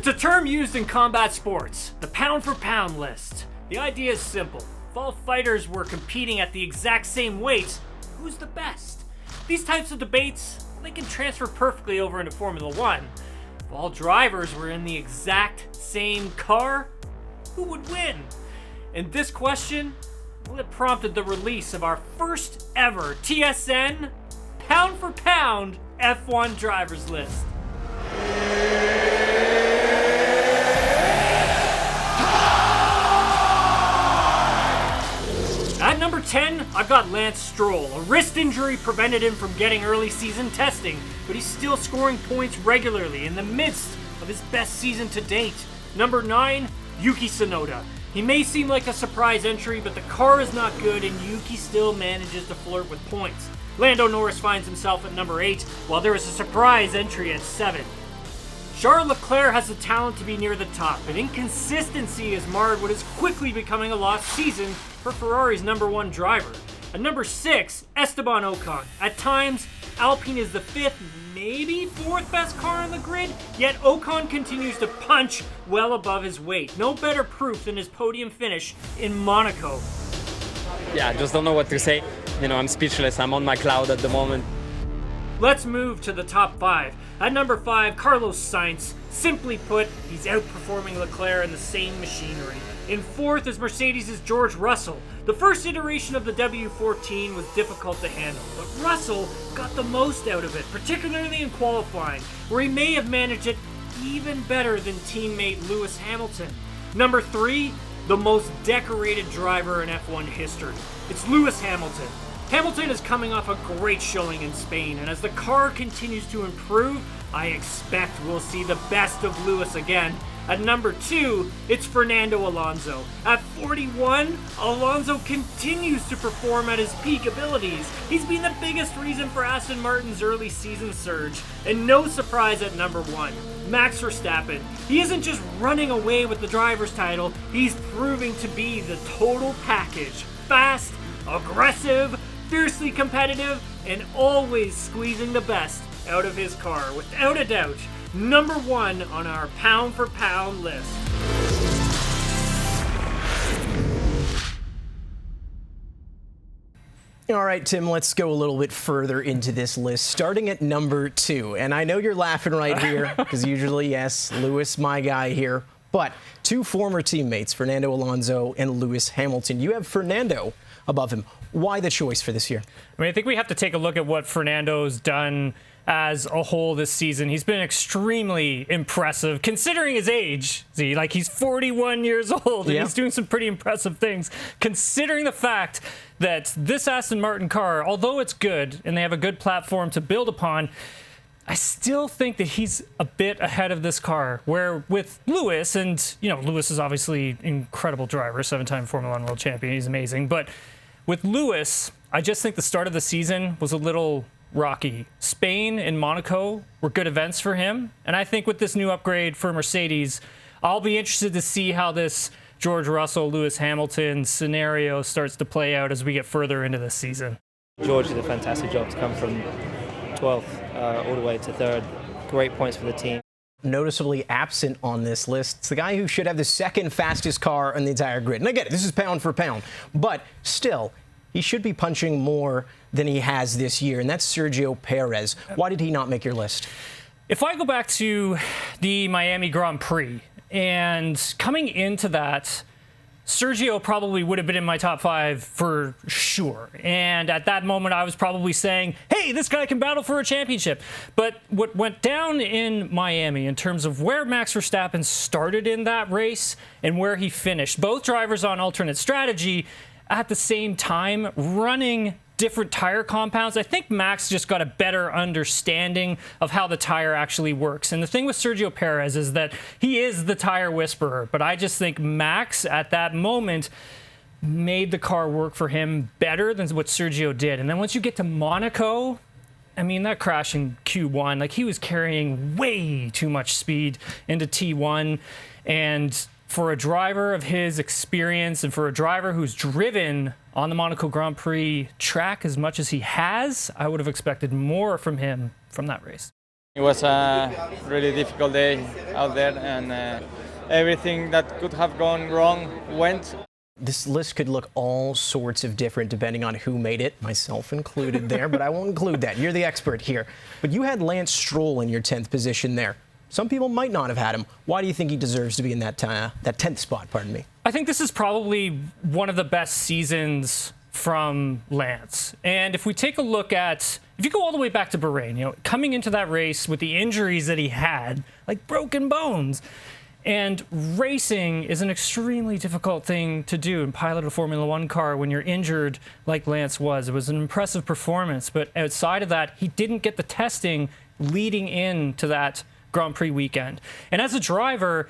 It's a term used in combat sports, the pound-for-pound list. The idea is simple. If all fighters were competing at the exact same weight, who's the best? These types of debates, they can transfer perfectly over into Formula One. If all drivers were in the exact same car, who would win? And this question, well, it prompted the release of our first ever TSN pound-for-pound F1 drivers list. At number 10, I've got Lance Stroll. A wrist injury prevented him from getting early season testing, but he's still scoring points regularly in the midst of his best season to date. Number 9, Yuki Tsunoda. He may seem like a surprise entry, but the car is not good and Yuki still manages to flirt with points. Lando Norris finds himself at number 8, while there is a surprise entry at 7. Charles Leclerc has the talent to be near the top, but inconsistency has marred what is quickly becoming a lost season for Ferrari's number 1 driver. At number 6, Esteban Ocon. At times, Alpine is the 5th, maybe 4th best car on the grid, yet Ocon continues to punch well above his weight. No better proof than his podium finish in Monaco. Yeah, I just don't know what to say. I'm speechless. I'm on my cloud at the moment. Let's move to the top 5. At number 5, Carlos Sainz. Simply put, he's outperforming Leclerc in the same machinery. In 4th is Mercedes' George Russell. The first iteration of the W14 was difficult to handle, but Russell got the most out of it, particularly in qualifying, where he may have managed it even better than teammate Lewis Hamilton. Number 3, the most decorated driver in F1 history. It's Lewis Hamilton. Hamilton is coming off a great showing in Spain, and as the car continues to improve, I expect we'll see the best of Lewis again. At number 2, it's Fernando Alonso. At 41, Alonso continues to perform at his peak abilities. He's been the biggest reason for Aston Martin's early season surge. And no surprise at number 1, Max Verstappen. He isn't just running away with the driver's title, he's proving to be the total package. Fast, aggressive, fiercely competitive, and always squeezing the best out of his car. Without a doubt, number 1 on our pound-for-pound list. All right, Tim, let's go a little bit further into this list, starting at number 2. And I know you're laughing right here, because usually, yes, Lewis, my guy here. But 2 former teammates, Fernando Alonso and Lewis Hamilton. You have Fernando above him. Why the choice for this year? I think we have to take a look at what Fernando's done as a whole this season. He's been extremely impressive, considering his age. He's 41 years old, and he's doing some pretty impressive things, considering the fact that this Aston Martin car, although it's good, and they have a good platform to build upon, I still think that he's a bit ahead of this car, where with Lewis, and Lewis is obviously an incredible driver, 7-time Formula One world champion, he's amazing, but with Lewis, I just think the start of the season was a little rocky. Spain and Monaco were good events for him, and I think with this new upgrade for Mercedes, I'll be interested to see how this George Russell, Lewis Hamilton scenario starts to play out as we get further into this season. George did a fantastic job to come from 12th all the way to 3rd. Great points for the team. Noticeably absent on this list. It's the guy who should have the 2nd fastest car on the entire grid. And I get it, this is pound for pound, but still, he should be punching more than he has this year, and that's Sergio Perez. Why did he not make your list? If I go back to the Miami Grand Prix, and coming into that, Sergio probably would have been in my top 5 for sure. And at that moment, I was probably saying, hey, this guy can battle for a championship. But what went down in Miami in terms of where Max Verstappen started in that race and where he finished, both drivers on alternate strategy at the same time, running different tire compounds. I think Max just got a better understanding of how the tire actually works. And the thing with Sergio Perez is that he is the tire whisperer, but I just think Max at that moment made the car work for him better than what Sergio did. And then once you get to Monaco, that crash in Q1, he was carrying way too much speed into T1. And for a driver of his experience and for a driver who's driven on the Monaco Grand Prix track as much as he has, I would have expected more from him from that race. It was a really difficult day out there, and everything that could have gone wrong went. This list could look all sorts of different depending on who made it, myself included there, but I won't include that. You're the expert here. But you had Lance Stroll in your 10th position there. Some people might not have had him. Why do you think he deserves to be in that 10th spot, pardon me? I think this is probably one of the best seasons from Lance. And if we take a look at, if you go all the way back to Bahrain, coming into that race with the injuries that he had, like broken bones, and racing is an extremely difficult thing to do and pilot a Formula One car when you're injured like Lance was. It was an impressive performance, but outside of that, he didn't get the testing leading into that Grand Prix weekend. And as a driver,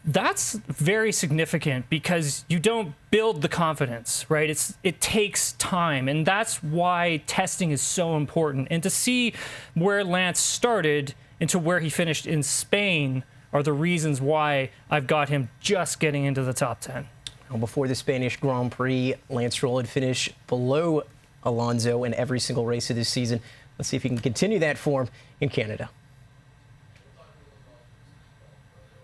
that's very significant because you don't build the confidence, right? It takes time, and that's why testing is so important. And to see where Lance started and to where he finished in Spain are the reasons why I've got him just getting into the top 10. Well, before the Spanish Grand Prix, Lance Stroll had finished below Alonso in every single race of this season. Let's see if he can continue that form in Canada.